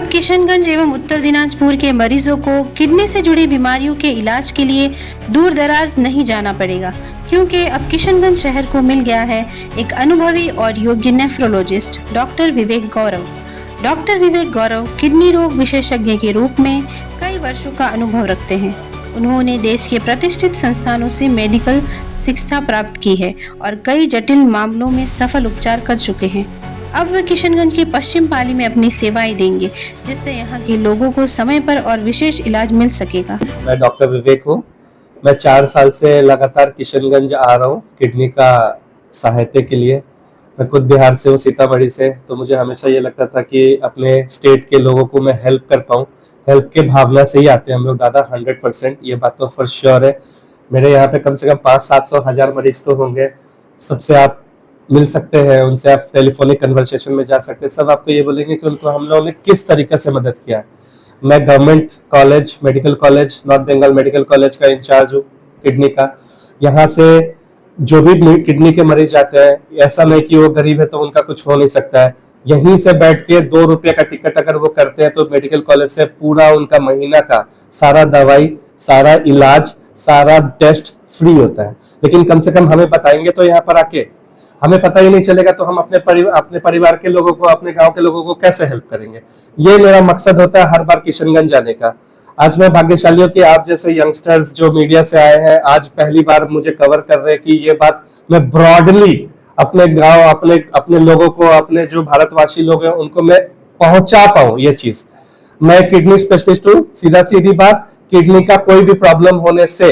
अब किशनगंज एवं उत्तर दिनाजपुर के मरीजों को किडनी से जुड़ी बीमारियों के इलाज के लिए दूर दराज नहीं जाना पड़ेगा, क्योंकि अब किशनगंज शहर को मिल गया है एक अनुभवी और योग्य नेफ्रोलॉजिस्ट डॉक्टर विवेक गौरव। डॉक्टर विवेक गौरव किडनी रोग विशेषज्ञ के रूप में कई वर्षों का अनुभव रखते हैं। उन्होंने देश के प्रतिष्ठित संस्थानों से मेडिकल शिक्षा प्राप्त की है और कई जटिल मामलों में सफल उपचार कर चुके हैं। अब वे किशनगंज के पश्चिम पाली में अपनी सेवाएं देंगे, जिससे यहाँ के लोगों को समय पर और विशेष इलाज मिल सकेगा। मैं डॉक्टर विवेक हूँ। मैं 4 साल से लगातार किशनगंज आ रहा हूँ किडनी का सहायता के लिए। मैं खुद बिहार से हूँ, सीतामढ़ी से। तो मुझे हमेशा ये लगता था कि अपने स्टेट के लोगों को मैं हेल्प कर पाऊँ। हेल्प के भावना से ही आते हैं हम लोग दादा, 100%। ये बात तो फॉर श्योर है। मेरे यहाँ पे कम से कम 500-700 मरीज तो होंगे। सबसे आप मिल सकते हैं, उनसे आप टेलीफोनिक कन्वर्सेशन में जा सकते हैं। सब आपको ये बोलेंगे कि उनको हम लोगों ने किस तरीके से मदद किया है। मैं government college, medical college, north Bengal medical college का इंचार्ज हूँ किडनी का। यहाँ से जो भी किडनी के मरीज आते हैं, ऐसा नहीं कि वो गरीब है तो उनका कुछ हो नहीं सकता है। यहीं से बैठ के 2 रुपये का टिकट अगर वो करते हैं तो मेडिकल कॉलेज से पूरा उनका महीना का सारा दवाई, सारा इलाज, सारा टेस्ट फ्री होता है। लेकिन कम से कम हमें बताएंगे तो यहाँ पर आके, हमें पता ही नहीं चलेगा तो हम अपने परिवार के लोगों को, अपने गांव के लोगों को कैसे हेल्प करेंगे। ये मेरा मकसद होता है हर बार किशनगंज जाने का। आज मैं भाग्यशाली हूँ कि आप जैसे यंगस्टर्स जो मीडिया से आए हैं, आज पहली बार मुझे कवर कर रहे हैं कि ये बात मैं ब्रॉडली अपने गांव, अपने लोगों को, अपने जो भारतवासी लोग हैं उनको मैं पहुंचा पाऊं। ये चीज, मैं किडनी स्पेशलिस्ट हूँ। सीधा सीधी बात, किडनी का कोई भी प्रॉब्लम होने से,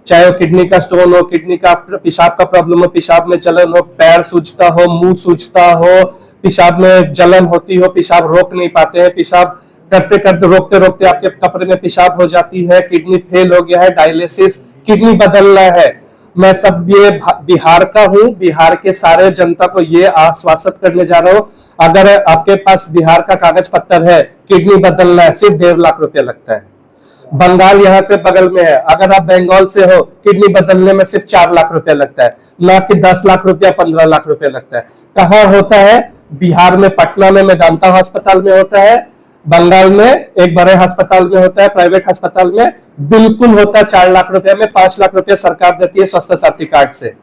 चाहे वो किडनी का स्टोन हो, किडनी का पेशाब का प्रॉब्लम हो, पेशाब में जलन हो, पैर सूजता हो, मुंह सूजता हो, पेशाब में जलन होती हो, पेशाब रोक नहीं पाते हैं, पेशाब करते करते रोकते रोकते आपके कपड़े में पेशाब हो जाती है, किडनी फेल हो गया है, डायलिसिस, किडनी बदलना है। मैं सब ये बिहार का हूँ। बिहार के सारे जनता को ये आश्वासित करने जा रहा हूँ, अगर आपके पास बिहार का कागज पत्तर है, किडनी बदलना है, सिर्फ 1.5 लाख रुपया लगता है। बंगाल यहाँ से बगल में है, अगर आप बंगाल से हो, किडनी बदलने में सिर्फ 4 लाख रुपया लगता है, ना कि 10 लाख रुपया, 15 लाख रुपया लगता है। कहाँ होता है? बिहार में, पटना में मेदांता अस्पताल में होता है, बंगाल में एक बड़े अस्पताल में होता है, प्राइवेट अस्पताल में बिल्कुल होता है 4 लाख रुपया में। 5 लाख रुपया सरकार देती है स्वास्थ्य साथी कार्ड से,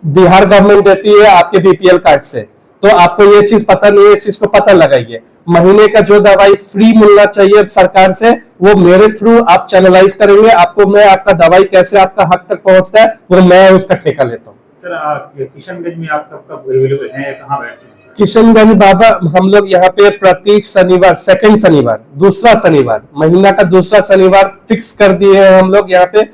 बिहार गवर्नमेंट देती है आपके बीपीएल कार्ड से। तो आपको ये चीज पता नहीं है, इस चीज को पता लगाइए। महीने का जो दवाई फ्री मिलना चाहिए सरकार से, वो मेरे थ्रू आप चैनलाइज करेंगे। आपको मैं आपका दवाई कैसे आपका हक तक पहुंचता है वो मैं उसका ठेका लेता हूँ। सर, किशनगंज में आप कब अवेलेबल हैं, कहाँ बैठते हैं? किशनगंज बाबा, हम लोग यहाँ पे प्रत्येक शनिवार, सेकंड शनिवार, दूसरा शनिवार, महीना का दूसरा शनिवार फिक्स कर दिए हैं हम लोग यहाँ पे।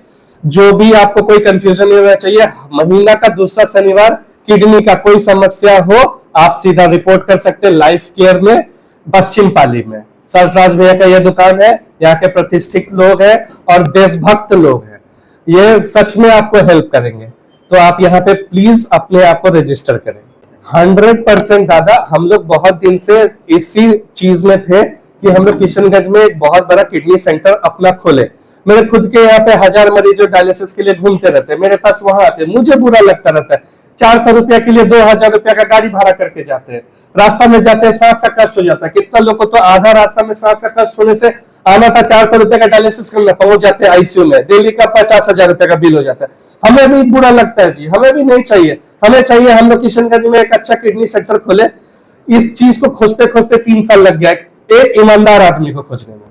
जो भी आपको कोई कंफ्यूजन नहीं होना चाहिए, महीना का दूसरा शनिवार किडनी का कोई समस्या हो, आप सीधा रिपोर्ट कर सकते हैं लाइफ केयर में, पश्चिम पाली में। सरफराज भैया का यह दुकान है, यहाँ के प्रतिष्ठित लोग हैं और देशभक्त लोग हैं। ये सच में आपको हेल्प करेंगे। तो आप यहाँ पे प्लीज अपने आप को रजिस्टर करें। 100% दादा, हम लोग बहुत दिन से इसी चीज में थे कि हम लोग किशनगंज में एक बहुत बड़ा किडनी सेंटर अपना खोले। मेरे खुद के यहाँ पे 1000 मरीज जो डायलिसिस के लिए घूमते रहते हैं, मेरे पास वहां आते हैं, मुझे बुरा लगता रहता है। 400 रुपया के लिए 2000 रुपया का गाड़ी भाड़ा करके जाते हैं, रास्ता में जाते हैं, सांस का कष्ट हो जाता है। कितना लोग को तो आधा रास्ता में सांस का कष्ट होने से आना था, 400 रुपया का डायलिसिस करना, पहुंच जाते हैं आईसीयू में, दिल्ली का 50,000 रुपया का बिल हो जाता है। हमें भी बुरा लगता है जी, हमें भी नहीं चाहिए। हमें चाहिए हम लोग किशनगंज में एक अच्छा किडनी सेंटर खोले। इस चीज को खोजते खोजते 3 साल लग गया एक ईमानदार आदमी को खोजने में।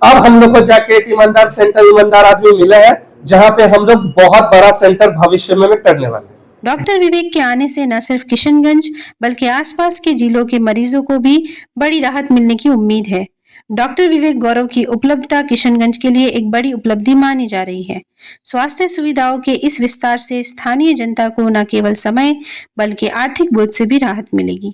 अब हम लोग को जाके एक ईमानदार सेंटर, ईमानदार आदमी मिला है, जहां पे हम लोग बहुत बड़ा सेंटर भविष्य में करने वाले हैं। डॉक्टर विवेक के आने से न सिर्फ किशनगंज बल्कि आसपास के जिलों के मरीजों को भी बड़ी राहत मिलने की उम्मीद है। डॉक्टर विवेक गौरव की उपलब्धता किशनगंज के लिए एक बड़ी उपलब्धि मानी जा रही है। स्वास्थ्य सुविधाओं के इस विस्तार से स्थानीय जनता को न केवल समय बल्कि आर्थिक बोझ से भी राहत मिलेगी।